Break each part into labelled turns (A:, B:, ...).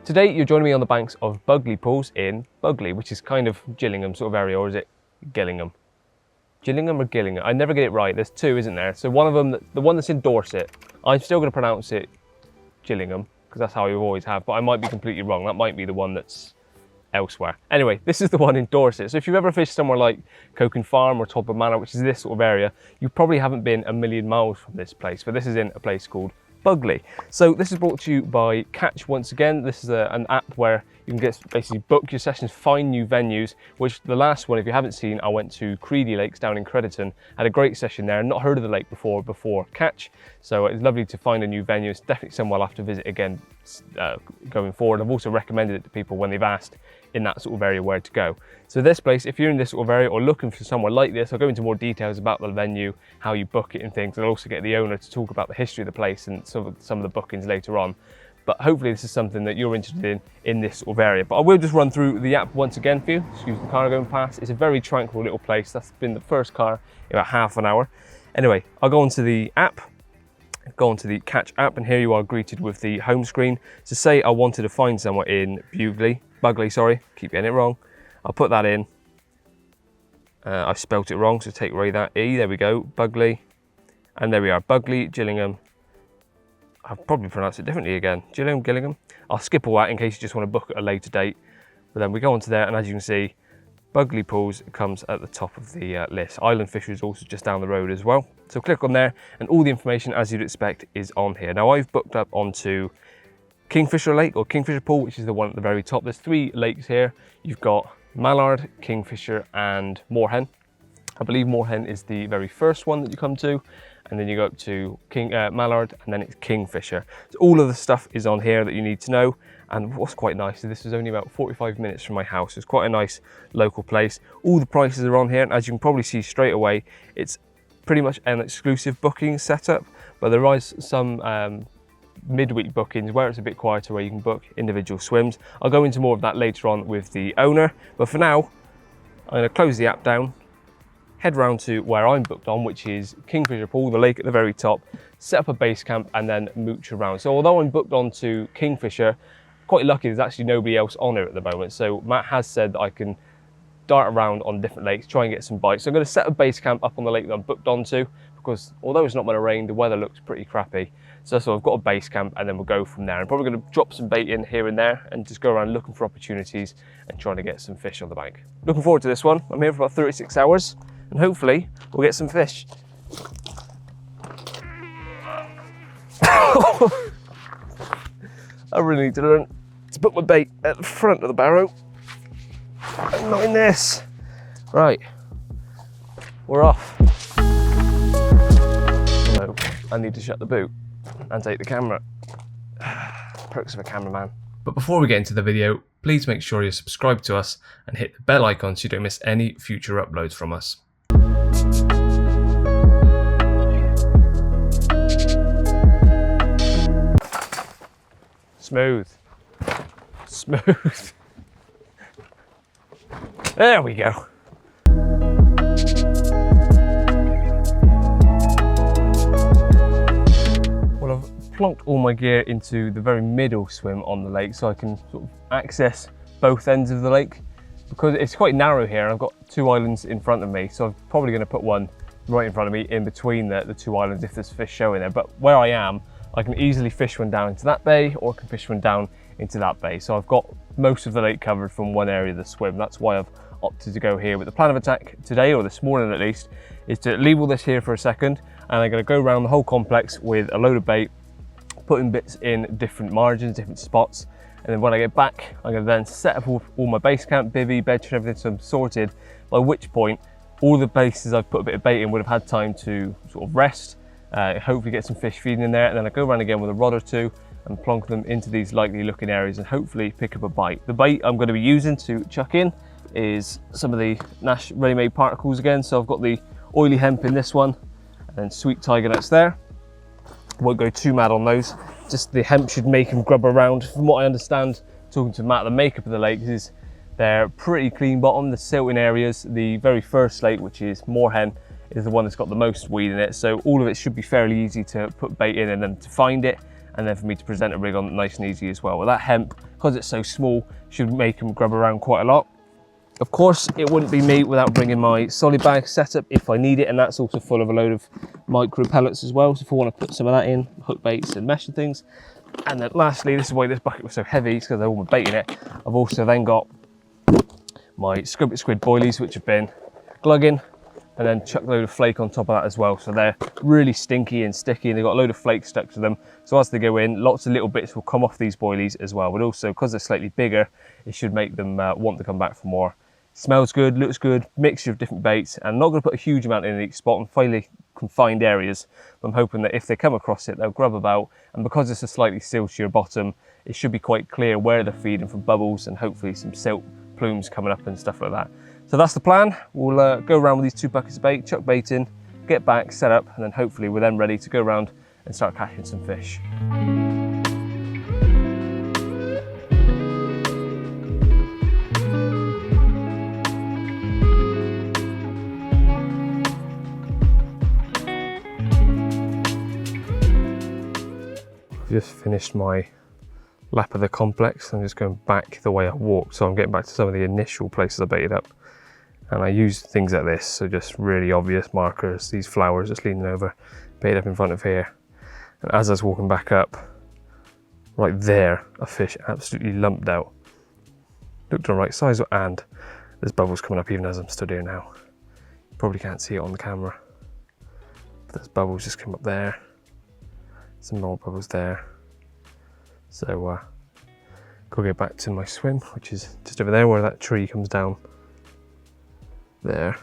A: Today you're joining me on the banks of Bugley Pools in Bugley, which is kind of Gillingham sort of area, or is it Gillingham? Gillingham or Gillingham? I never get it right. There's two, isn't there? So one of them, the one that's in Dorset, I'm still going to pronounce it Gillingham because that's how I always have, but I might be completely wrong. That might be the one that's elsewhere. Anyway, this is the one in Dorset. So if you've ever fished somewhere like 𝘃𝗶𝗶𝗀 or 𝘃𝗶𝗶𝗀𝗲, which is this sort of area, you probably haven't been a million miles from this place, but this is in a place called Bugley. So this is brought to you by Catch once again. This is an app where you can basically book your sessions, find new venues, which the last one, if you haven't seen, I went to Creedy Lakes down in Crediton, had a great session there, not heard of the lake before Catch. So it's lovely to find a new venue. It's definitely somewhere I'll have to visit again going forward. I've also recommended it to people when they've asked in that sort of area where to go. So this place, if you're in this sort of area or looking for somewhere like this, I'll go into more details about the venue, how you book it and things. I'll also get the owner to talk about the history of the place and some of the bookings later on. But hopefully this is something that you're interested in this sort of area. But I will just run through the app once again for you. Excuse the car going past. It's a very tranquil little place. That's been the first car in about half an hour. Anyway, I'll go onto the app, go onto the Catch app, and here you are greeted with the home screen. So say I wanted to find somewhere in Bugley, sorry, keep getting it wrong. I'll put that in. I spelt it wrong, so take away that E, there we go, Bugley. And there we are, Bugley, Gillingham. I'll probably pronounce it differently again. Gillingham. I'll skip all that in case you just want to book at a later date. But then we go onto there, and as you can see, Bugley Pools comes at the top of the list. Island Fishery is also just down the road as well. So click on there, and all the information, as you'd expect, is on here. Now I've booked up onto Kingfisher Lake, or Kingfisher Pool, which is the one at the very top. There's three lakes here. You've got Mallard, Kingfisher, and Moorhen. I believe Moorhen is the very first one that you come to, and then you go up to Mallard, and then it's Kingfisher. So all of the stuff is on here that you need to know. And what's quite nice is this is only about 45 minutes from my house. It's quite a nice local place. All the prices are on here, and as you can probably see straight away, it's pretty much an exclusive booking setup, but there is some midweek bookings where it's a bit quieter, where you can book individual swims. I'll go into more of that later on with the owner, but for now, I'm going to close the app down, head round to where I'm booked on, which is Kingfisher Pool, the lake at the very top, set up a base camp and then mooch around. So although I'm booked on to Kingfisher, quite lucky there's actually nobody else on here at the moment. So Matt has said that I can dart around on different lakes, try and get some bites. So I'm going to set a base camp up on the lake that I'm booked onto, because although it's not going to rain, the weather looks pretty crappy. So I've got a base camp, and then we'll go from there. I'm probably going to drop some bait in here and there and just go around looking for opportunities and trying to get some fish on the bank. Looking forward to this one. I'm here for about 36 hours and hopefully we'll get some fish. I really need to learn to put my bait at the front of the barrow and not in this. Right, we're off. No, I need to shut the boot and take the camera. Perks of a cameraman. But before we get into the video, please make sure you're subscribed to us and hit the bell icon so you don't miss any future uploads from us. Smooth. Smooth. There we go. Well, I've plonked all my gear into the very middle swim on the lake so I can sort of access both ends of the lake, because it's quite narrow here and I've got two islands in front of me, so I'm probably going to put one right in front of me in between the two islands if there's fish showing there. But where I am, I can easily fish one down into that bay, or I can fish one down into that bay. So I've got most of the lake covered from one area of the swim. That's why I've opted to go here. But the plan of attack today, or this morning at least, is to leave all this here for a second, and I'm going to go around the whole complex with a load of bait, putting bits in different margins, different spots. And then when I get back, I'm going to then set up all my base camp, bivvy, bed, and everything so I'm sorted, by which point all the places I've put a bit of bait in would have had time to sort of rest, hopefully get some fish feeding in there, and then I go around again with a rod or two and plonk them into these likely looking areas and hopefully pick up a bite. The bait I'm going to be using to chuck in is some of the Nash ready-made particles again. So I've got the oily hemp in this one, and then sweet tiger nuts there. Won't go too mad on those, just the hemp should make them grub around. From what I understand, talking to Matt, the makeup of the lakes is they're pretty clean bottom. The silting areas, the very first lake, which is Moorhen, is the one that's got the most weed in it, so all of it should be fairly easy to put bait in and then to find it. and then for me to present a rig on nice and easy as well. With that hemp, because it's so small, should make them grub around quite a lot. Of course, it wouldn't be me without bringing my solid bag setup if I need it, and that's also full of a load of micro pellets as well, so if I want to put some of that in, hook baits and mesh and things. And then lastly, this is why this bucket was so heavy, it's because I all my bait in it. I've also then got my 𝘃𝗶𝗱𝗲 boilies, which have been glugging, and then chuck a load of flake on top of that as well. So they're really stinky and sticky, and they've got a load of flake stuck to them. So as they go in, lots of little bits will come off these boilies as well. But also, because they're slightly bigger, it should make them want to come back for more. Smells good, looks good, mixture of different baits. And I'm not going to put a huge amount in each spot and finally confined areas. But I'm hoping that if they come across it, they'll grub about. And because it's a slightly siltier bottom, it should be quite clear where they're feeding from bubbles and hopefully some silt plumes coming up and stuff like that. So that's the plan. We'll go around with these 2 buckets of bait, chuck bait in, get back, set up, and then hopefully we're then ready to go around and start catching some fish. I've just finished my lap of the complex. I'm just going back the way I walked, so I'm getting back to some of the initial places I baited up. And I use things like this, so just really obvious markers, these flowers just leaning over, bait up in front of here. And as I was walking back up, right there, a fish absolutely lumped out. Looked the right size, and there's bubbles coming up even as I'm stood here now. You probably can't see it on the camera. But there's bubbles just come up there. Some more bubbles there. So, go get back to my swim, which is just over there where that tree comes down. There,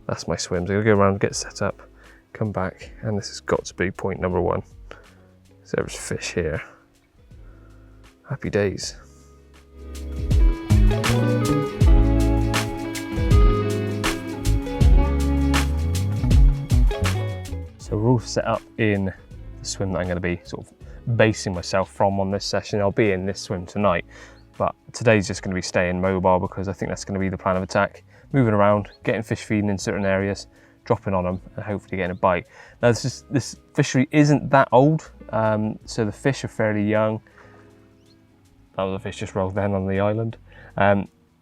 A: that's my swim. So I'm gonna go around, get set up, come back, and this has got to be point number 1. So there's fish here. Happy days. So we're all set up in the swim that I'm going to be sort of basing myself from on this session. I'll be in this swim tonight, but today's just going to be staying mobile because I think that's going to be the plan of attack. Moving around, getting fish feeding in certain areas, dropping on them, and hopefully getting a bite. Now this fishery isn't that old, so the fish are fairly young. That was a fish just rolled down on the island.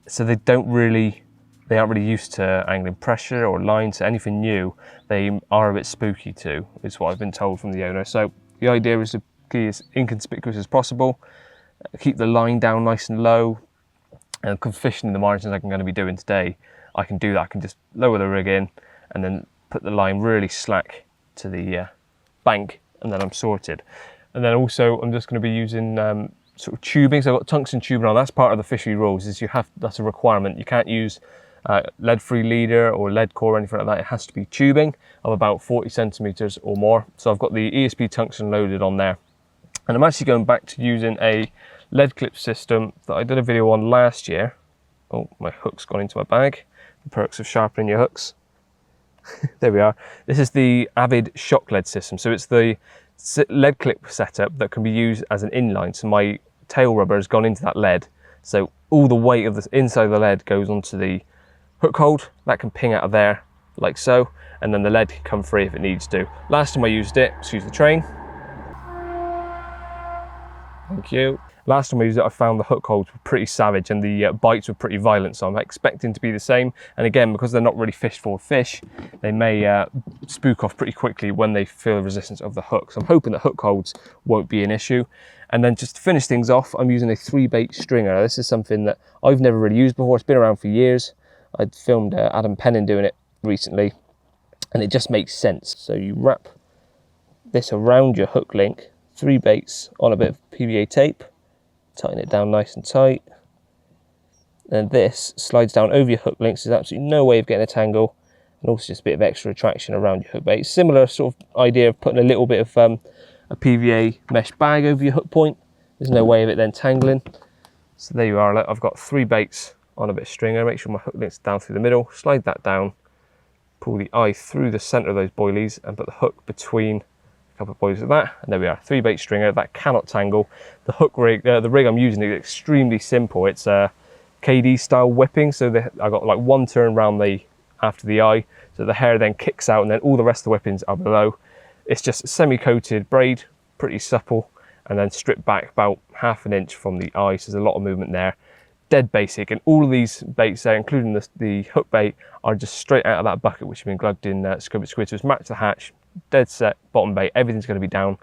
A: So they aren't really used to angling pressure or line, so anything new, they are a bit spooky too, is what I've been told from the owner. So the idea is to be as inconspicuous as possible, keep the line down nice and low, and fishing in the margins like I'm going to be doing today, I can do that. I can just lower the rig in and then put the line really slack to the bank, and then I'm sorted. And then also I'm just going to be using sort of tubing. So I've got tungsten tubing on. That's part of the fishery rules, is that's a requirement. You can't use lead-free leader or lead core or anything like that. It has to be tubing of about 40 centimeters or more. So I've got the ESP tungsten loaded on there. And I'm actually going back to using a lead clip system that I did a video on last year. Oh, my hook's gone into my bag. The perks of sharpening your hooks. There we are. This is the Avid shock lead system. So it's the lead clip setup that can be used as an inline. So my tail rubber has gone into that lead. So all the weight of the inside of the lead goes onto the hook hold. That can ping out of there like so. And then the lead can come free if it needs to. Last time I used it, excuse the train. Thank you. Last time I used it, I found the hook holds were pretty savage and the bites were pretty violent, so I'm expecting to be the same. And again, because they're not really fished for fish, they may spook off pretty quickly when they feel the resistance of the hook. So I'm hoping that hook holds won't be an issue. And then just to finish things off, I'm using a 3-bait stringer. This is something that I've never really used before. It's been around for years. I'd filmed Adam Pennin doing it recently, and it just makes sense. So you wrap this around your hook link, 3 baits on a bit of PVA tape, tighten it down nice and tight, and this slides down over your hook links. There's absolutely no way of getting a tangle, and also just a bit of extra attraction around your hook bait. Similar sort of idea of putting a little bit of a PVA mesh bag over your hook point. There's no way of it then tangling. So there you are. I've got 3 baits on a bit of stringer. Make sure my hook link's down through the middle, slide that down, pull the eye through the center of those boilies and put the hook between a couple of boilies of that, and there we are, 3-bait stringer that cannot tangle. The hook rig, the rig I'm using is extremely simple. It's a KD style whipping, so I got like 1 turn round after the eye, so the hair then kicks out, and then all the rest of the whippings are below. It's just semi-coated braid, pretty supple, and then strip back about ½ an inch from the ice. There's a lot of movement there. Dead basic, and all of these baits there, including the hook bait, are just straight out of that bucket which has been glugged in 𝘃𝗶𝗀𝗲. So it's matched the hatch, dead set bottom bait, everything's going to be down,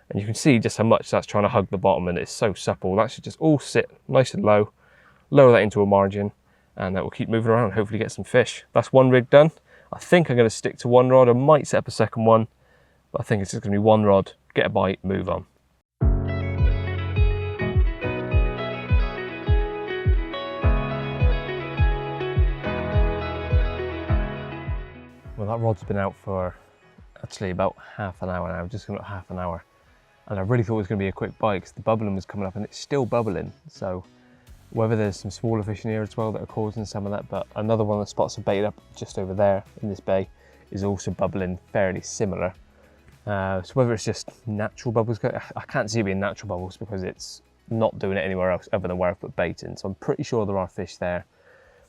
A: and you can see just how much that's trying to hug the bottom, and it's so supple. That should just all sit nice and low. Lower that into a margin, and that will keep moving around, hopefully get some fish. That's one rig done. I think I'm going to stick to one rod. I might set up a second one, but I think it's just going to be one rod, get a bite, move on. Well, that rod's been out for actually about ½ an hour now, just about ½ an hour. And I really thought it was going to be a quick bite because the bubbling was coming up, and it's still bubbling. So whether there's some smaller fish in here as well that are causing some of that, but another one of the spots are baited up just over there in this bay is also bubbling fairly similar. So whether it's just natural bubbles, I can't see it being natural bubbles because it's not doing it anywhere else other than where I've put bait in. So I'm pretty sure there are fish there.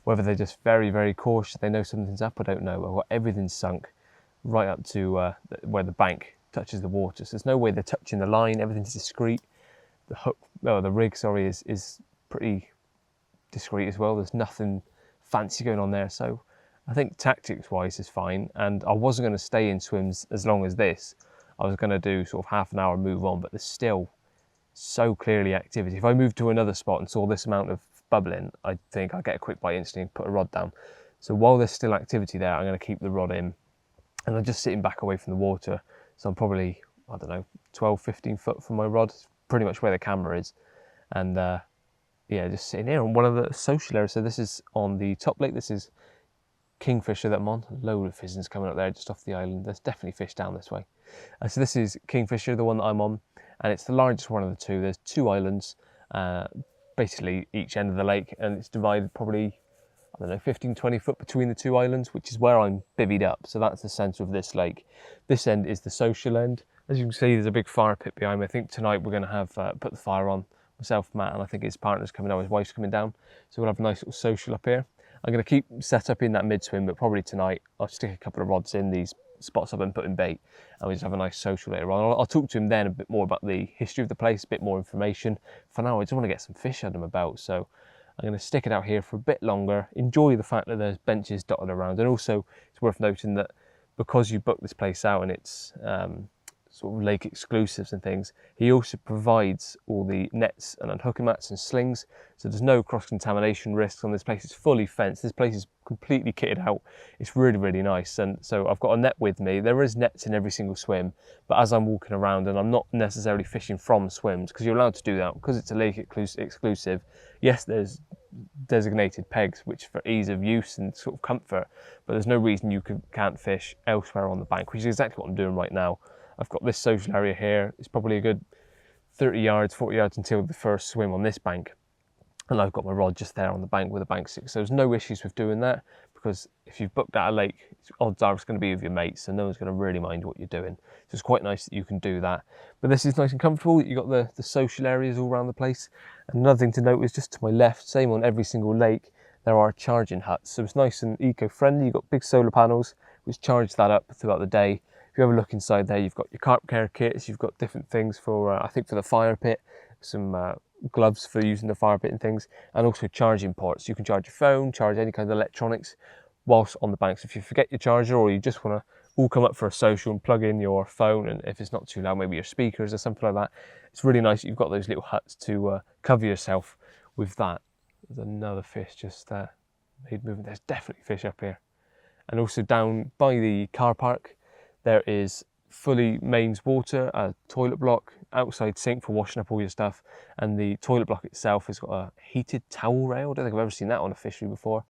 A: Whether they're just very, very cautious, they know something's up, I don't know. I've got everything sunk right up to where the bank touches the water. So there's no way they're touching the line, everything's discreet. The hook, the rig, sorry, is pretty discreet as well. There's nothing fancy going on there. So I think tactics wise is fine. And I wasn't going to stay in swims as long as this. I was going to do sort of ½ an hour, move on, but there's still so clearly activity. If I moved to another spot and saw this amount of bubbling, I think I'd get a quick bite instantly and put a rod down. So while there's still activity there, I'm going to keep the rod in, and I'm just sitting back away from the water. So I'm probably, I don't know, 12, 15 foot from my rod. It's pretty much where the camera is. And yeah, just sitting here on one of the social areas. So this is on the top lake. This is Kingfisher that I'm on. A load of fizzings coming up there just off the island. There's definitely fish down this way. So this is Kingfisher, the one that I'm on, and it's the largest one of the two. There's 2 islands, basically each end of the lake, and it's divided probably, I don't know, 15, 20 foot between the 2 islands, which is where I'm bivvied up. So that's the centre of this lake. This end is the social end. As you can see, there's a big fire pit behind me. I think tonight we're going to have put the fire on. Myself, Matt, and I think his partner's coming down, his wife's coming down. So we'll have a nice little social up here. I'm going to keep set up in that mid-swim, but probably tonight I'll stick a couple of rods in these spots I've been putting bait, and we just have a nice social later on. I'll talk to him then a bit more about the history of the place, a bit more information. For now, I just want to get some fish at him about, so I'm going to stick it out here for a bit longer, enjoy the fact that there's benches dotted around, and also it's worth noting that because you book this place out and it's sort of lake exclusives and things, he also provides all the nets and unhooking mats and slings, so there's no cross-contamination risks on this place. It's fully fenced. This place is completely kitted out. It's really, really nice. And so I've got a net with me. There is nets in every single swim, but as I'm walking around, and I'm not necessarily fishing from swims, because you're allowed to do that because it's a lake exclusive. Yes, there's designated pegs, which for ease of use and sort of comfort, but there's no reason you can't fish elsewhere on the bank, which is exactly what I'm doing right now. I've got this social area here. It's probably a good 30 yards, 40 yards until the first swim on this bank. And I've got my rod just there on the bank with a bank stick. So there's no issues with doing that, because if you've booked out a lake, odds are it's going to be with your mates, so no one's going to really mind what you're doing. So it's quite nice that you can do that. But this is nice and comfortable. You've got the social areas all around the place. And another thing to note is just to my left, same on every single lake, there are charging huts. So it's nice and eco-friendly. You've got big solar panels, which charge that up throughout the day. If you have a look inside there, you've got your carp care kits, you've got different things for, I think for the fire pit, some gloves for using the fire pit and things, and also charging ports. You can charge your phone, charge any kind of electronics whilst on the banks. If you forget your charger, or you just want to all come up for a social and plug in your phone, and if it's not too loud, maybe your speakers or something like that, it's really nice that you've got those little huts to cover yourself with that. There's another fish just made movement. There's definitely fish up here. And also down by the car park, there is fully mains water, a toilet block, outside sink for washing up all your stuff, and the toilet block itself has got a heated towel rail. I don't think I've ever seen that on a fishery before.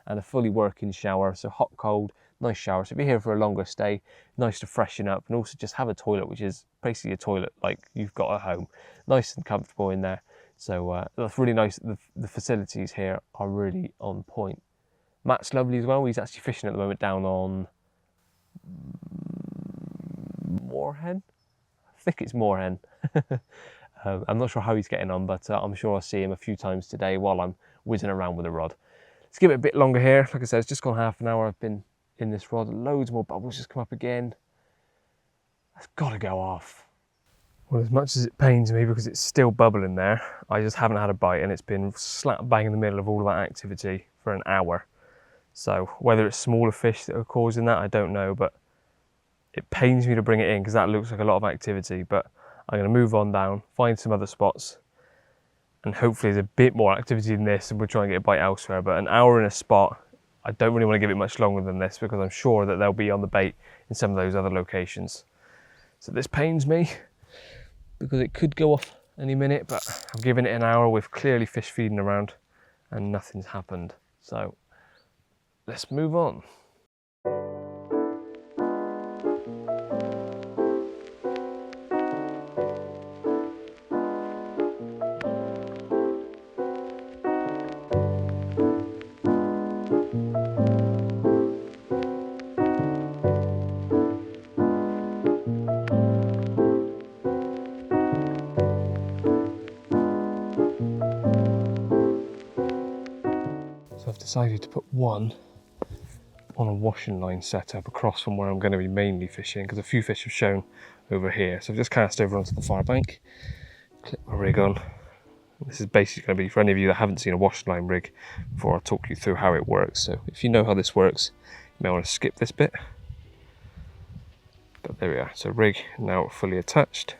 A: And a fully working shower, so hot, cold, nice shower. So if you're here for a longer stay, nice to freshen up, and also just have a toilet, which is basically a toilet like you've got at home. Nice and comfortable in there. So that's really nice. The facilities here are really on point. Matt's lovely as well. He's actually fishing at the moment down on Moorhen. I think it's Moorhen. I'm not sure how he's getting on, but I'm sure I'll see him a few times today while I'm whizzing around with the rod. Let's give it a bit longer here. Like I said, it's just gone half an hour I've been in this rod. Loads more bubbles just come up again. That's got to go off. Well, as much as it pains me because it's still bubbling there, I just haven't had a bite, and it's been slap bang in the middle of all of that activity for an hour. So whether it's smaller fish that are causing that, I don't know, but it pains me to bring it in because that looks like a lot of activity. But I'm going to move on down, find some other spots, and hopefully there's a bit more activity than this, and we'll try and get a bite elsewhere. But an hour in a spot, I don't really want to give it much longer than this because I'm sure that they'll be on the bait in some of those other locations. So this pains me because it could go off any minute, but I've given it an hour with clearly fish feeding around and nothing's happened. So let's move on. So I've decided to put one on a washing line setup across from where I'm going to be mainly fishing, because a few fish have shown over here. So I've just cast over onto the far bank, clip my rig on. This is basically going to be for any of you that haven't seen a washing line rig before. I'll talk you through how it works. So if you know how this works, you may want to skip this bit. But there we are. So rig now fully attached.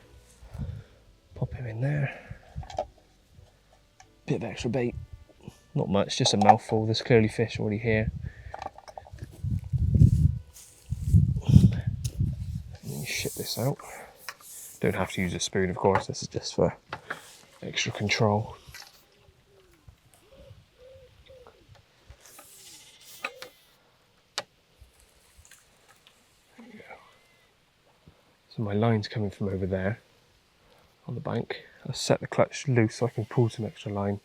A: Pop him in there. Bit of extra bait. Not much, just a mouthful. There's clearly fish already here. And you ship this out. Don't have to use a spoon, of course. This is just for extra control. There we go. So my line's coming from over there on the bank. I'll set the clutch loose so I can pull some extra line.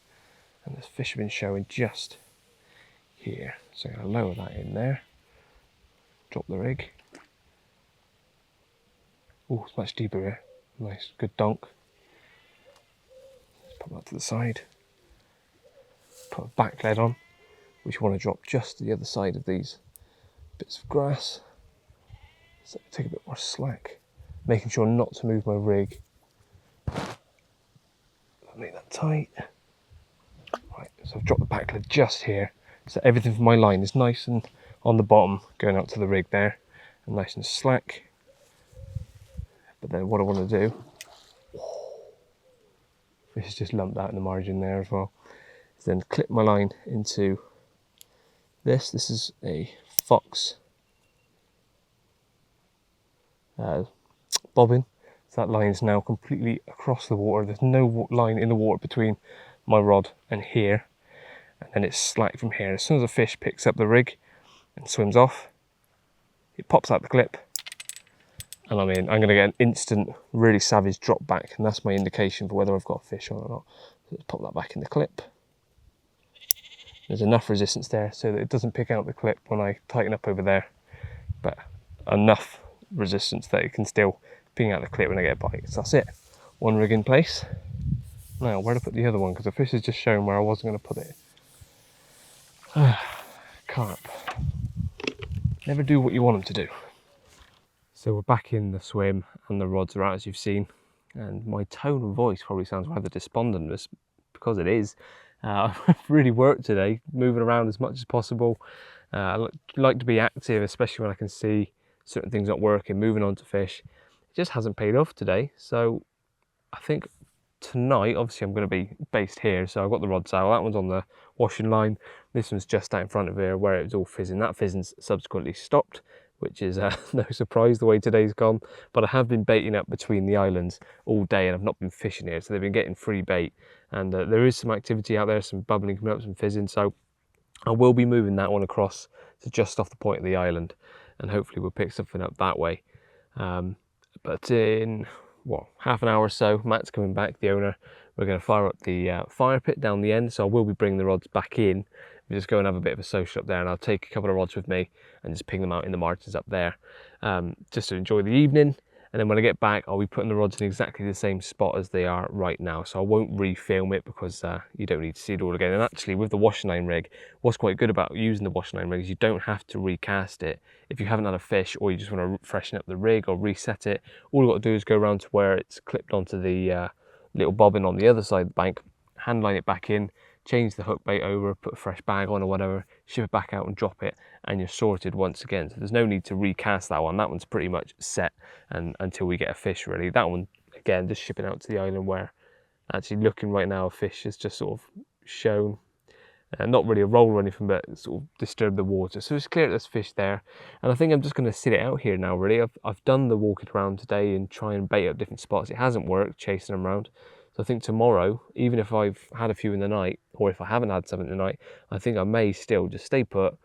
A: And there's fish have been showing just here. So I'm going to lower that in there. Drop the rig. Oh, it's much deeper here. Nice, good donk. Let's put that to the side. Put a back lead on, which you want to drop just to the other side of these bits of grass. So take a bit more slack. Making sure not to move my rig. Make that tight. Right, so I've dropped the back lead just here, so everything from my line is nice and on the bottom, going out to the rig there, and nice and slack. But then what I want to do, this is just lumped out in the margin there as well, is then clip my line into this. This is a Fox bobbin. So that line is now completely across the water. There's no line in the water between my rod and here, and then it's slack from here. As soon as a fish picks up the rig and swims off, it pops out the clip, and I'm in. I'm going to get an instant, really savage drop back, and that's my indication for whether I've got a fish on or not. So let's pop that back in the clip. There's enough resistance there so that it doesn't pick out the clip when I tighten up over there, but enough resistance that it can still ping out the clip when I get a bite. So that's it. One rig in place. Now, where to put the other one? Because the fish has just shown where I wasn't going to put it. Carp. Never do what you want them to do. So we're back in the swim and the rods are out, as you've seen. And my tone of voice probably sounds rather despondent, because it is. I've really worked today, moving around as much as possible. I like to be active, especially when I can see certain things not working, moving on to fish. It just hasn't paid off today. So I think tonight, obviously I'm going to be based here, so I've got the rods out. That one's on the washing line. This one's just out in front of here where it was all fizzing. That fizzing's subsequently stopped, which is no surprise the way today's gone. But I have been baiting up between the islands all day, and I've not been fishing here, so they've been getting free bait. And there is some activity out there, some bubbling coming up, some fizzing. So I will be moving that one across to just off the point of the island, and hopefully we'll pick something up that way. But in half an hour or so, Matt's coming back, the owner. We're going to fire up the fire pit down the end, so I will be bringing the rods back in. We'll just go and have a bit of a social up there, and I'll take a couple of rods with me and just ping them out in the margins up there, just to enjoy the evening. And then when I get back, I'll be putting the rods in exactly the same spot as they are right now. So I won't re-film it because you don't need to see it all again. And actually with the washing line rig, what's quite good about using the washing line rig is you don't have to recast it. If you haven't had a fish or you just want to freshen up the rig or reset it, all you've got to do is go around to where it's clipped onto the little bobbin on the other side of the bank, hand line it back in, change the hook bait over, put a fresh bag on or whatever, ship it back out and drop it, and you're sorted once again. So there's no need to recast that one. That one's pretty much set and until we get a fish really. That one, again, just shipping out to the island where actually looking right now, a fish has just sort of shown. Not really a roll or anything, but sort of disturbed the water. So it's clear there's fish there. And I think I'm just going to sit it out here now, really. I've done the walk it around today and try and bait up different spots. It hasn't worked, chasing them around. So I think tomorrow, even if I've had a few in the night, or if I haven't had some in the night, I think I may still just stay put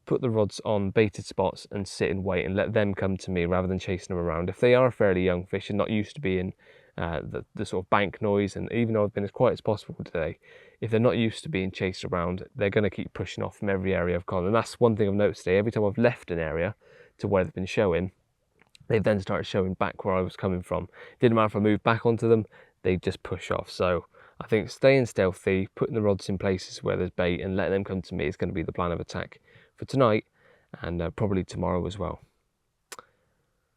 A: the rods on baited spots and sit and wait and let them come to me rather than chasing them around. If they are fairly young fish and not used to being the sort of bank noise, and even though I've been as quiet as possible today, if they're not used to being chased around, they're going to keep pushing off from every area I've gone. And that's one thing I've noticed today. Every time I've left an area to where they've been showing, they've then started showing back where I was coming from. It didn't matter if I moved back onto them, they just push off. So I think staying stealthy, putting the rods in places where there's bait and letting them come to me is going to be the plan of attack for tonight and probably tomorrow as well.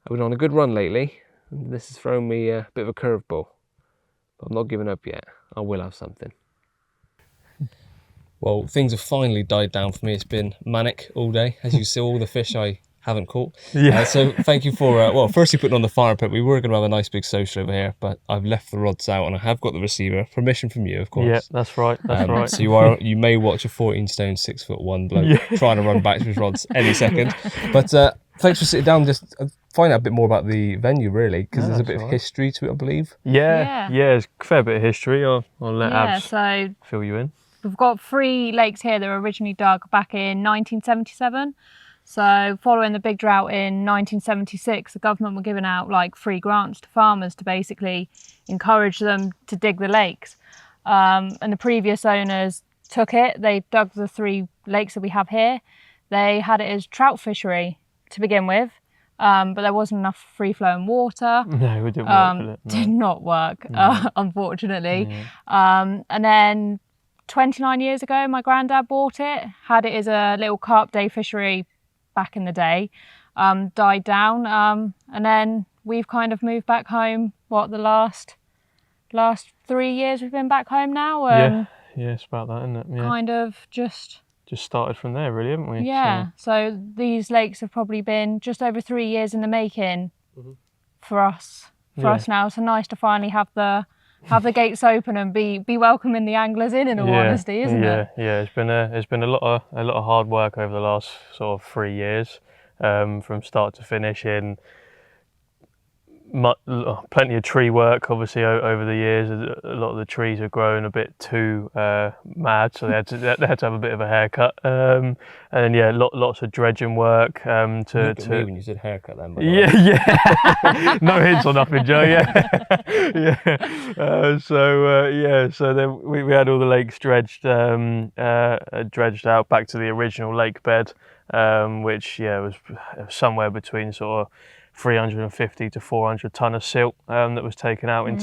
A: I've been on a good run lately, and this has thrown me a bit of a curveball, but I'm not giving up yet. I will have something. Well, things have finally died down for me. It's been manic all day, as you saw, all the fish I haven't caught. Yeah. So thank you for, well, firstly putting on the fire pit. We were going to have a nice big social over here, but I've left the rods out and I have got the receiver. Permission from you, of course.
B: Yeah, that's right. That's right.
A: So you may watch a 14 stone, 6'1" bloke trying to run back to his rods any second. But thanks for sitting down. Just find out a bit more about the venue, really, because there's a bit of history to it, I believe.
B: Yeah, there's a fair bit of history. I'll let Abs fill you in.
C: We've got 3 lakes here that were originally dug back in 1977. So following the big drought in 1976, the government were giving out like free grants to farmers to basically encourage them to dig the lakes. And the previous owners took it. They dug the 3 lakes that we have here. They had it as trout fishery to begin with, but there wasn't enough free-flowing water.
B: No, it didn't work, did it? No.
C: Did not work, unfortunately. Yeah. And then 29 years ago, my granddad bought it, had it as a little carp day fishery back in the day, died down, and then we've kind of moved back home. What, the last 3 years we've been back home now?
B: Yeah, it's about that, isn't it? Yeah.
C: Kind of just
B: started from there, really, haven't we?
C: Yeah. So these lakes have probably been just over 3 years in the making for us. Us now. So nice to finally have the gates open and be welcoming the anglers in all honesty, isn't it?
B: Yeah, it's been a lot of hard work over the last sort of 3 years, from start to finish, in plenty of tree work obviously over the years. A lot of the trees have grown a bit too mad, so they had to have a bit of a haircut, and yeah, lots of dredging work to
A: me when you said haircut then.
B: No hints or nothing, Joe. So then we had all the lakes dredged out back to the original lake bed, which was somewhere between sort of 350 to 400 tonne of silt that was taken out in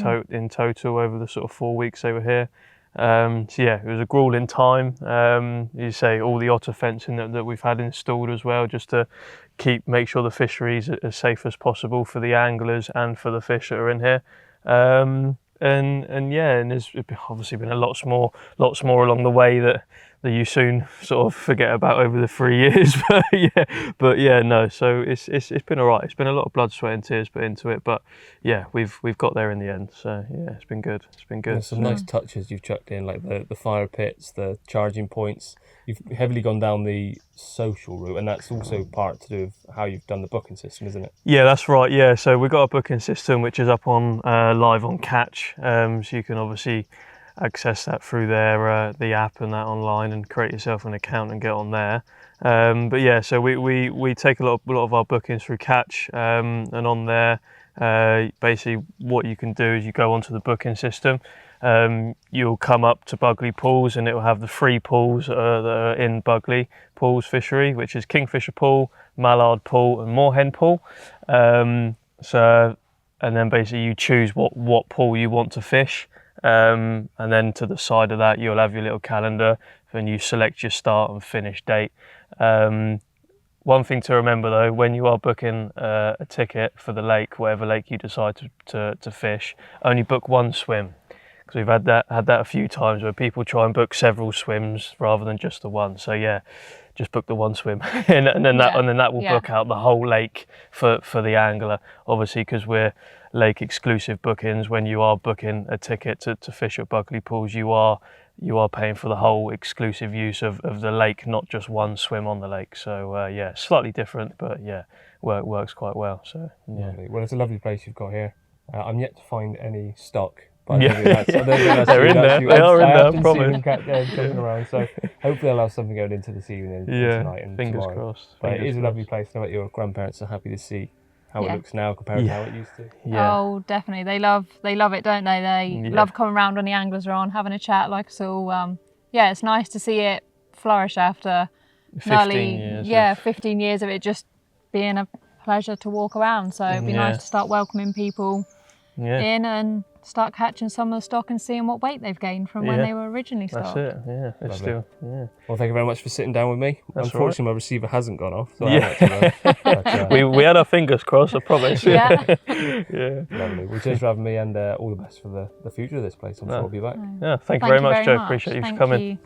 B: total over the sort of 4 weeks they were here. So yeah, it was a grueling time. You say all the otter fencing that we've had installed as well, just to make sure the fishery is as safe as possible for the anglers and for the fish that are in here. And there's obviously been lots more along the way that you soon sort of forget about over the 3 years. but yeah, no. So it's been all right. It's been a lot of blood, sweat, and tears put into it. But yeah, we've got there in the end. So yeah, it's been good.
A: There's some nice touches you've chucked in, like the fire pits, the charging points. You've heavily gone down the social route, and that's also part to do with how you've done the booking system, isn't it?
B: Yeah, that's right. Yeah, so we've got a booking system which is up on live on Catch, so you can obviously access that through the app and that online, and create yourself an account and get on there. But yeah, so we take a lot of our bookings through Catch, and on there, basically what you can do is you go onto the booking system. You'll come up to Bugley Pools and it will have the 3 pools that are in Bugley Pools Fishery, which is Kingfisher Pool, Mallard Pool and Moorhen Pool. So and then basically you choose what pool you want to fish, and then to the side of that you'll have your little calendar, and you select your start and finish date. One thing to remember though, when you are booking a ticket for the lake, whatever lake you decide to fish, only book one swim, because we've had that a few times where people try and book several swims rather than just the one. So yeah, just book the one swim, and then that will book out the whole lake for the angler. Obviously, because we're lake exclusive bookings, when you are booking a ticket to fish at Bugley Pools, you are paying for the whole exclusive use of the lake, not just one swim on the lake. So yeah, slightly different, but yeah, works quite well. So yeah.
A: Well, it's a lovely place you've got here. I'm yet to find any stock.
B: But I don't think they're in there. They are in there, I promise.
A: Jumping around, so hopefully I'll have something going into this evening, tonight and
B: fingers
A: tomorrow.
B: Crossed.
A: But
B: Fingers
A: it is a
B: crossed.
A: lovely place. I bet your grandparents are happy to see how it looks now compared to how it used to.
B: Yeah.
C: Oh, definitely. They love it, don't they? They love coming around when the anglers are on, having a chat like us all. Yeah, it's nice to see it flourish after
B: 15 years.
C: 15 years of it just being a pleasure to walk around. So it'd be nice to start welcoming people in and start catching some of the stock and seeing what weight they've gained from when they were originally stocked.
B: That's it, yeah. It's still,
A: Well, thank you very much for sitting down with me.
B: That's
A: Unfortunately, my receiver hasn't gone off. So
B: we had our fingers crossed, I promise.
C: Yeah.
A: Lovely. Well, cheers for having me, and all the best for the future of this place. I'm sure I'll be back.
B: Yeah, thank you very much, Joe. Appreciate you for coming.
C: You.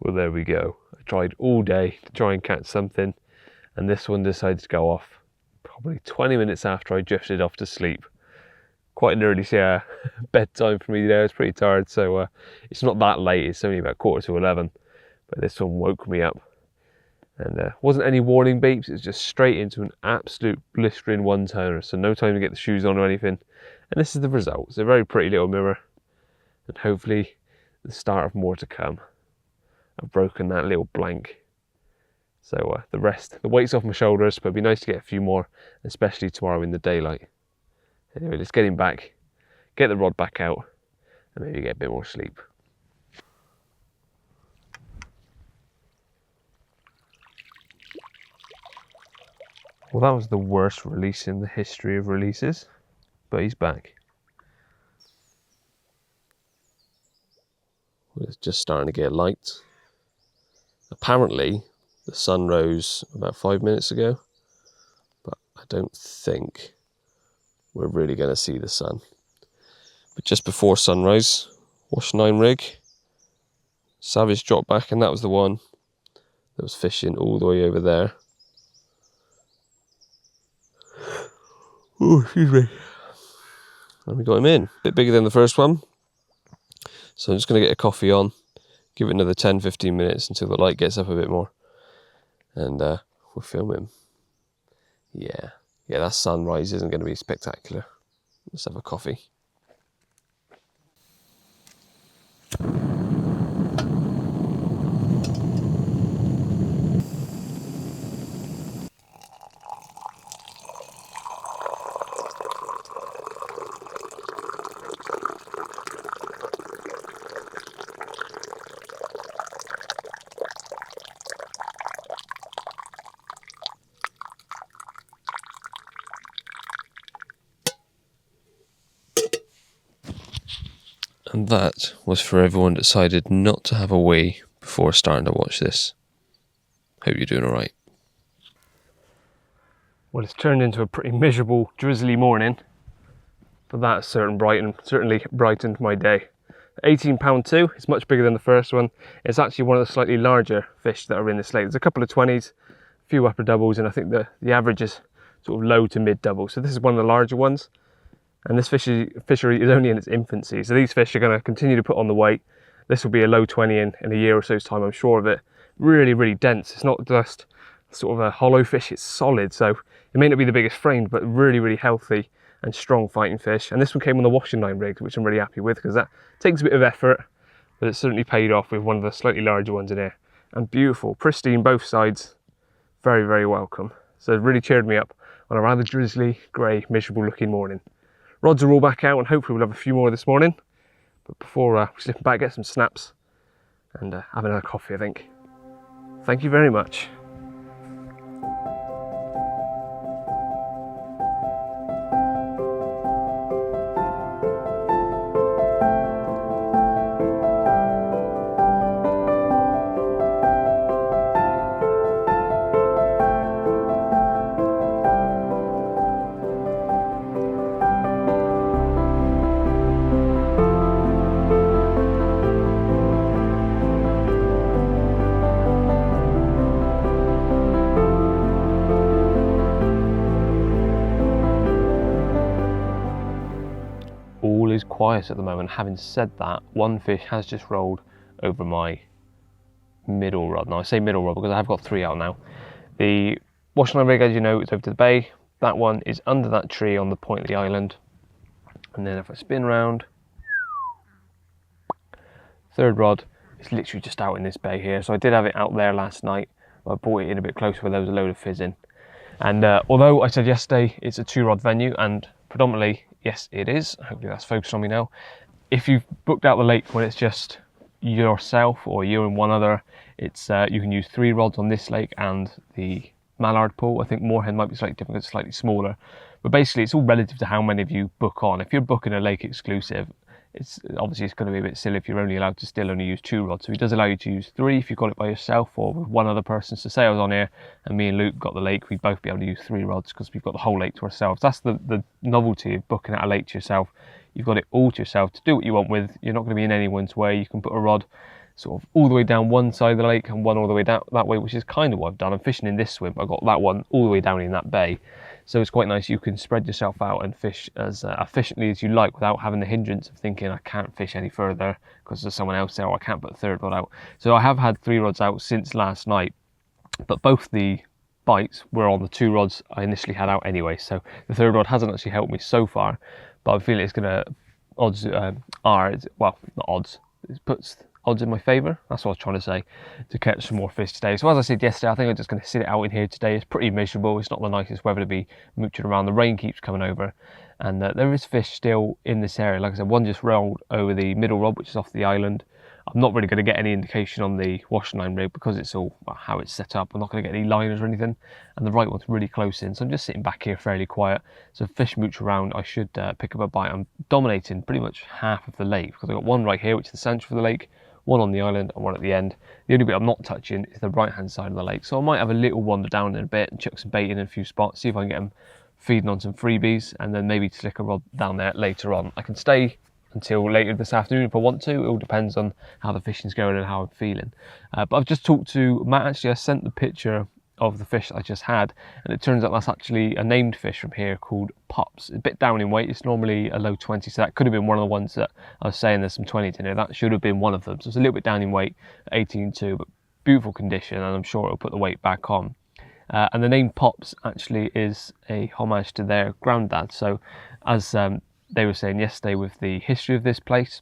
A: Well, there we go. I tried all day to try and catch something, and this one decided to go off probably 20 minutes after I drifted off to sleep. Quite an early bedtime for me there. I was pretty tired, so it's not that late. It's only about 11:15, but this one woke me up. And wasn't any warning beeps. It's just straight into an absolute blistering one-toner, so no time to get the shoes on or anything. And this is the result. It's a very pretty little mirror, and hopefully the start of more to come. I've broken that little blank. So the weight's off my shoulders, but it'd be nice to get a few more, especially tomorrow in the daylight. Anyway, let's get him back, get the rod back out, and maybe get a bit more sleep. Well, that was the worst release in the history of releases, but he's back. Well, it's just starting to get light. Apparently, the sun rose about 5 minutes ago, but I don't think we're really going to see the sun. But just before sunrise, Wash 9 rig, Savage dropped back, and that was the one that was fishing all the way over there. Oh, excuse me. And we got him in, a bit bigger than the first one. So I'm just going to get a coffee on, give it another 10-15 minutes until the light gets up a bit more, and we'll film him. Yeah, that sunrise isn't going to be spectacular. Let's have a coffee. And that was for everyone that decided not to have a wee before starting to watch this. Hope you're doing alright. Well, it's turned into a pretty miserable, drizzly morning, but that certainly brightened my day. £18.2, it's much bigger than the first one. It's actually one of the slightly larger fish that are in this lake. There's a couple of 20s, a few upper doubles, and I think the average is sort of low to mid double. So this is one of the larger ones. And this fishery is only in its infancy. So these fish are going to continue to put on the weight. This will be a low 20 in a year or so's time, I'm sure of it. Really, really dense. It's not just sort of a hollow fish, it's solid. So it may not be the biggest framed, but really, really healthy and strong fighting fish. And this one came on the washing line rig, which I'm really happy with, because that takes a bit of effort, but it certainly paid off with one of the slightly larger ones in here. And beautiful, pristine both sides, very, very welcome. So it really cheered me up on a rather drizzly, grey, miserable looking morning. Rods are all back out, and hopefully we'll have a few more this morning. But before we slip back, get some snaps and have another coffee, I think. Thank you very much. All is quiet at the moment. Having said that, one fish has just rolled over my middle rod. Now I say middle rod because I have got 3 out now. The washing line rig, as you know, is over to the bay. That one is under that tree on the point of the island. And then if I spin round, third rod is literally just out in this bay here. So I did have it out there last night, but I brought it in a bit closer where there was a load of fizz in. And although I said yesterday it's a 2-rod venue, and predominantly, yes, it is. Hopefully that's focused on me now. If you've booked out the lake when it's just yourself or you and one other, it's you can use 3 rods on this lake and the mallard pool. I think moorhen might be slightly different, it's slightly smaller. But basically, it's all relative to how many of you book on. If you're booking a lake exclusive, it's going to be a bit silly if you're only allowed to still only use 2 rods. So he does allow you to use 3 if you've got it by yourself or with one other person. So say I was on here and me and Luke got the lake, we'd both be able to use 3 rods because we've got the whole lake to ourselves. That's the novelty of booking out a lake to yourself. You've got it all to yourself to do what you want with. You're not going to be in anyone's way. You can put a rod sort of all the way down one side of the lake and one all the way down that way, which is kind of what I've done. I'm fishing in this swim. I've got that one all the way down in that bay. So it's quite nice. You can spread yourself out and fish as efficiently as you like without having the hindrance of thinking I can't fish any further because there's someone else there, or I can't put a 3rd rod out. So I have had 3 rods out since last night, but both the bites were on the 2 rods I initially had out anyway. So the 3rd rod hasn't actually helped me so far, but I feel it's going to, odds are, well, not odds, it puts odds in my favour, that's what I was trying to say, to catch some more fish today. So as I said yesterday, I think I'm just going to sit it out in here today. It's pretty miserable, it's not the nicest weather to be mooching around. The rain keeps coming over, and there is fish still in this area. Like I said, one just rolled over the middle rod, which is off the island. I'm not really going to get any indication on the washing line rig because it's all how it's set up. I'm not going to get any liners or anything, and the right one's really close in, so I'm just sitting back here fairly quiet. So if fish mooch around, I should pick up a bite. I'm dominating pretty much half of the lake because I've got one right here, which is the centre of the lake, one on the island and one at the end. The only bit I'm not touching is the right hand side of the lake, so I might have a little wander down in a bit and chuck some bait in a few spots, see if I can get them feeding on some freebies, and then maybe slick a rod down there later on. I can stay until later this afternoon if I want to. It all depends on how the fishing's going and how I'm feeling. But I've just talked to Matt. Actually, I sent the picture of the fish that I just had, and it turns out that's actually a named fish from here called Pops. A bit down in weight, it's normally a low 20, so that could have been one of the ones that I was saying there's some 20s in here. That should have been one of them, so it's a little bit down in weight at 18.2, but beautiful condition, and I'm sure it'll put the weight back on. And the name Pops actually is a homage to their granddad. So as they were saying yesterday with the history of this place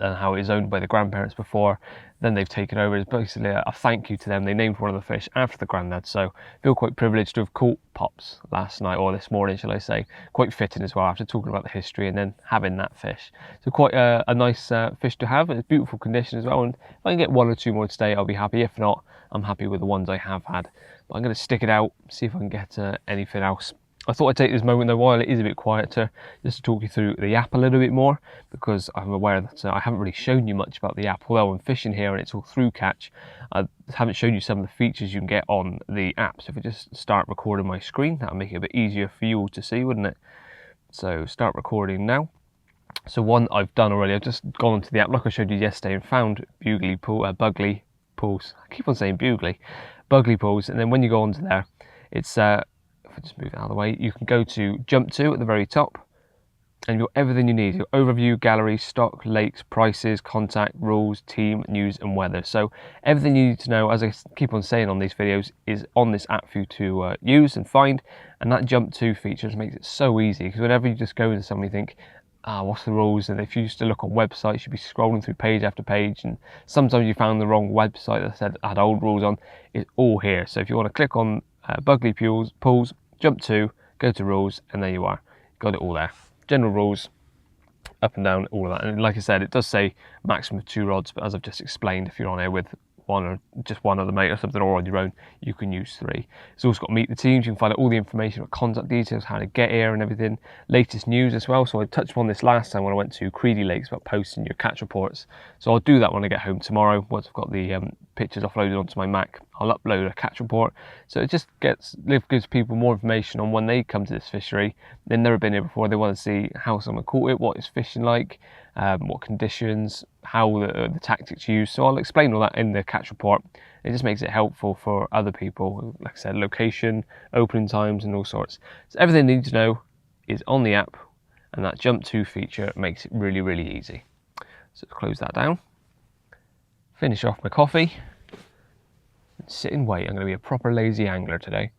A: and how it was owned by the grandparents before, then they've taken over. It's basically a thank you to them. They named one of the fish after the granddad, so I feel quite privileged to have caught Pops last night, or this morning shall I say. Quite fitting as well after talking about the history and then having that fish. So quite a nice fish to have, and it's beautiful condition as well, and if I can get 1 or 2 more today I'll be happy. If not, I'm happy with the ones I have had. But I'm going to stick it out, see if I can get anything else. I thought I'd take this moment though, while it is a bit quieter, just to talk you through the app a little bit more, because I'm aware that I haven't really shown you much about the app. Although I'm fishing here and it's all through catch, I haven't shown you some of the features you can get on the app. So if I just start recording my screen, that'll make it a bit easier for you all to see, wouldn't it? So start recording now. So one I've done already, I've just gone onto the app like I showed you yesterday and found Bugley Pools. I keep on saying Bugley Pools, and then when you go onto there, it's if I just move it out of the way, you can go to jump to at the very top, and you've got everything you need: your overview, gallery, stock, lakes, prices, contact, rules, team, news and weather. So everything you need to know, as I keep on saying on these videos, is on this app for you to use and find. And that jump to feature makes it so easy, because whenever you just go into something, you think, what's the rules? And if you used to look on websites, you'd be scrolling through page after page, and sometimes you found the wrong website that said had old rules on. It's all here. So if you want to click on Bugley Pools, jump to, go to rules, and there you are. Got it all there. General rules, up and down, all of that. And like I said, it does say maximum of 2 rods, but as I've just explained, if you're on here with one or just one other mate or something, or on your own, you can use 3. It's also got meet the teams. You can find out all the information about contact details, how to get here and everything, latest news as well. So I touched on this last time when I went to CARPology Lakes about posting your catch reports. So I'll do that when I get home tomorrow. Once I've got the pictures offloaded onto my Mac, I'll upload a catch report. So it just gives people more information on when they come to this fishery. They've never been here before. They want to see how someone caught it, what it's fishing like, what conditions, how the tactics used. So I'll explain all that in the catch report. It just makes it helpful for other people. Like I said, location, opening times and all sorts. So everything you need to know is on the app, and that jump to feature makes it really, really easy. So close that down, finish off my coffee, and sit and wait. I'm going to be a proper lazy angler today.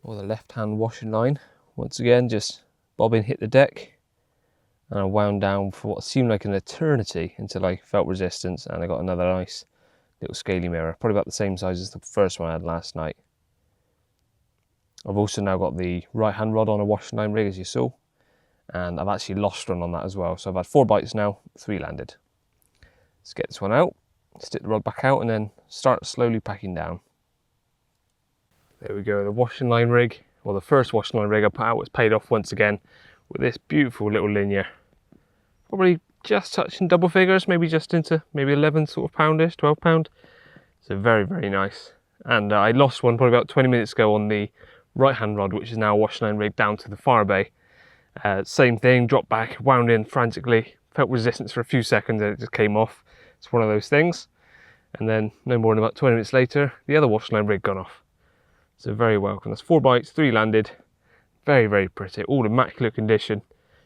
A: Or the left hand washing line, once again, just bobbing hit the deck. And I wound down for what seemed like an eternity until I felt resistance, and I got another nice little scaly mirror, probably about the same size as the first one I had last night. I've also now got the right hand rod on a washing line rig, as you saw, and I've actually lost one on that as well. So I've had 4 bites now, 3 landed. Let's get this one out, stick the rod back out, and then start slowly packing down. There we go, the washing line rig, well, the first washing line rig I put out was paid off once again with this beautiful little linear. Probably just touching double figures, maybe just into maybe 11 sort of poundish, 12 pound. So very, very nice. And I lost one probably about 20 minutes ago on the right hand rod, which is now a washing line rig down to the far bay. Same thing, dropped back, wound in frantically, felt resistance for a few seconds and it just came off. It's one of those things. And then no more than about 20 minutes later, the other washing line rig gone off. So very welcome. That's 4 bites, 3 landed. Very, very pretty, all immaculate condition.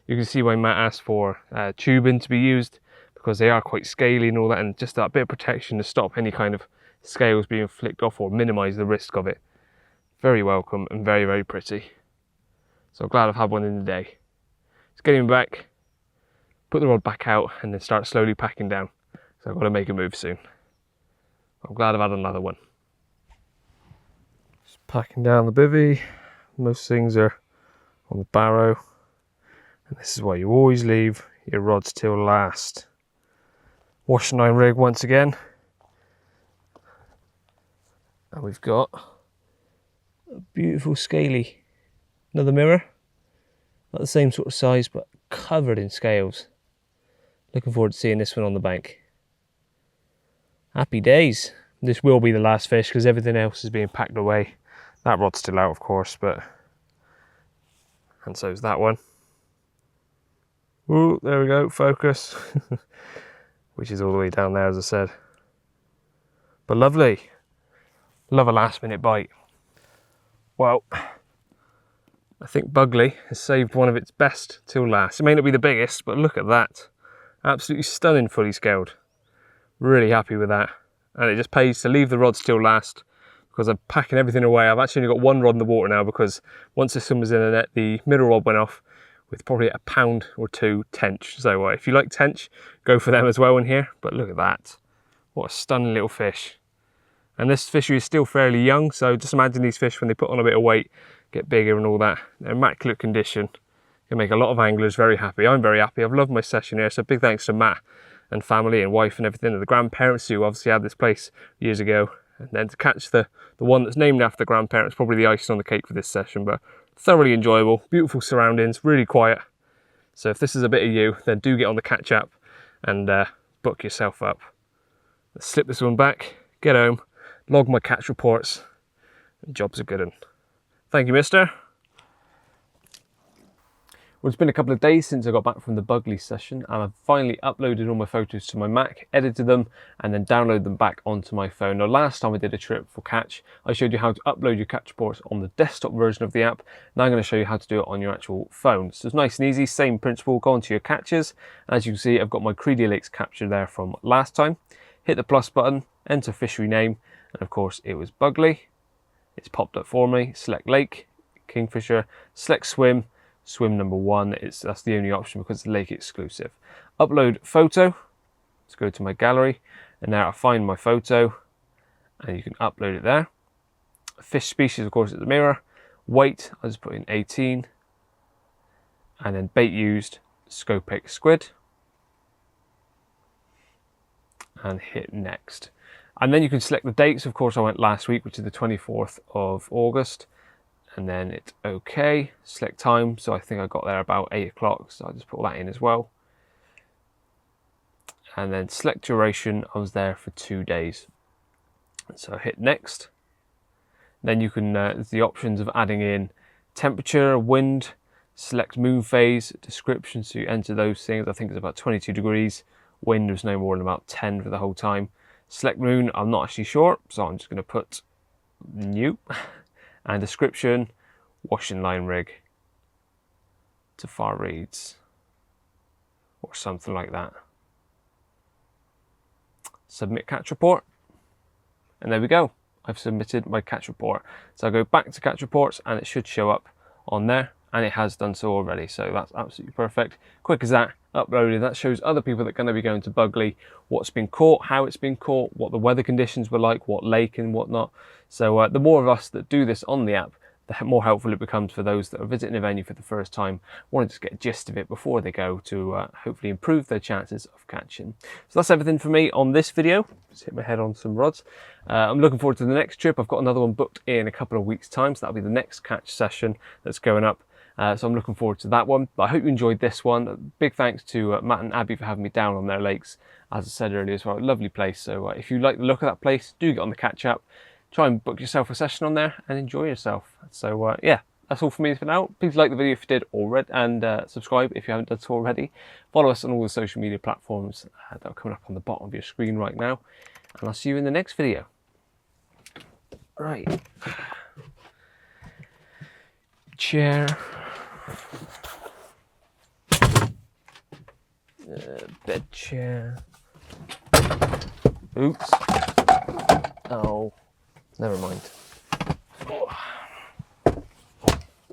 A: You can see why Matt asked for tubing to be used, because they are quite scaly and all that, and just that bit of protection to stop any kind of scales being flicked off or minimise the risk of it. Very welcome and very, very pretty. So I'm glad I've had one in the day. Let's get him back, put the rod back out, and then start slowly packing down. So I've got to make a move soon. I'm glad I've had another one. Just packing down the bivvy. Most things are on the barrow. And this is why you always leave your rods till last. Washing line rig once again. And we've got a beautiful scaly, another mirror. Not the same sort of size, but covered in scales. Looking forward to seeing this one on the bank. Happy days. This will be the last fish because everything else is being packed away. That rod's still out, of course, and so is that one. Ooh, there we go, focus. Which is all the way down there, as I said. But lovely. Love a last minute bite. Well, I think Bugley has saved one of its best till last. It may not be the biggest, but look at that. Absolutely stunning, fully scaled. Really happy with that. And it just pays to leave the rods till last, because I'm packing everything away. I've actually only got 1 rod in the water now, because once this one was in the net, the middle rod went off with probably a pound or 2 tench. So if you like tench, go for them as well in here. But look at that. What a stunning little fish. And this fishery is still fairly young, so just imagine these fish when they put on a bit of weight, get bigger and all that. They're immaculate condition. Can make a lot of anglers very happy. I'm very happy. I've loved my session here, so big thanks to Matt and family and wife and everything, and the grandparents who obviously had this place years ago. And then to catch the one that's named after the grandparents, probably the icing on the cake for this session, but thoroughly enjoyable, beautiful surroundings, really quiet. So if this is a bit of you, then do get on the catch app and book yourself up. Let's slip this one back, get home, log my catch reports, and job's a good one. Thank you, mister. Well, it's been a couple of days since I got back from the Bugley session, and I've finally uploaded all my photos to my Mac, edited them, and then downloaded them back onto my phone. Now, last time I did a trip for Catch, I showed you how to upload your catch reports on the desktop version of the app. Now I'm going to show you how to do it on your actual phone. So it's nice and easy, same principle, go onto your catches. As you can see, I've got my Creedy Lakes capture there from last time. Hit the plus button, enter fishery name, and of course it was Bugley. It's popped up for me. Select lake, kingfisher, select swim. Swim number 1, that's the only option because it's lake exclusive. Upload photo, let's go to my gallery, and now I find my photo, and you can upload it there. Fish species, of course, is the mirror. Weight, I'll just put in 18. And then bait used, 𝘃𝗶𝗱𝗲 squid. And hit next. And then you can select the dates. Of course, I went last week, which is the 24th of August. And then it's okay, select time, so I think I got there about 8 o'clock, so I'll just put that in as well. And then select duration, I was there for 2 days. So I hit next. Then you can, there's the options of adding in temperature, wind, select moon phase, description, so you enter those things. I think it's about 22 degrees, wind was no more than about 10 for the whole time. Select moon, I'm not actually sure, so I'm just going to put new. And description, washing line rig to far reeds or something like that. Submit catch report, and there we go. I've submitted my catch report. So I'll go back to catch reports and it should show up on there, and it has done so already, so that's absolutely perfect. Quick as that, uploaded. That shows other people that are going to be going to Bugley what's been caught, how it's been caught, what the weather conditions were like, what lake and whatnot. So the more of us that do this on the app, the more helpful it becomes for those that are visiting a venue for the first time, want to just get a gist of it before they go to hopefully improve their chances of catching. So that's everything for me on this video. Just hit my head on some rods. I'm looking forward to the next trip. I've got another one booked in a couple of weeks' time, so that'll be the next catch session that's going up. So I'm looking forward to that one. But I hope you enjoyed this one. Big thanks to Matt and Abby for having me down on their lakes, as I said earlier as well. Lovely place. So if you like the look of that place, do get on the Catch app. Try and book yourself a session on there and enjoy yourself. So yeah, that's all from me for now. Please like the video if you did already, and subscribe if you haven't done so already. Follow us on all the social media platforms that are coming up on the bottom of your screen right now. And I'll see you in the next video. Right. Chair. Bed chair. Oops. Oh, never mind.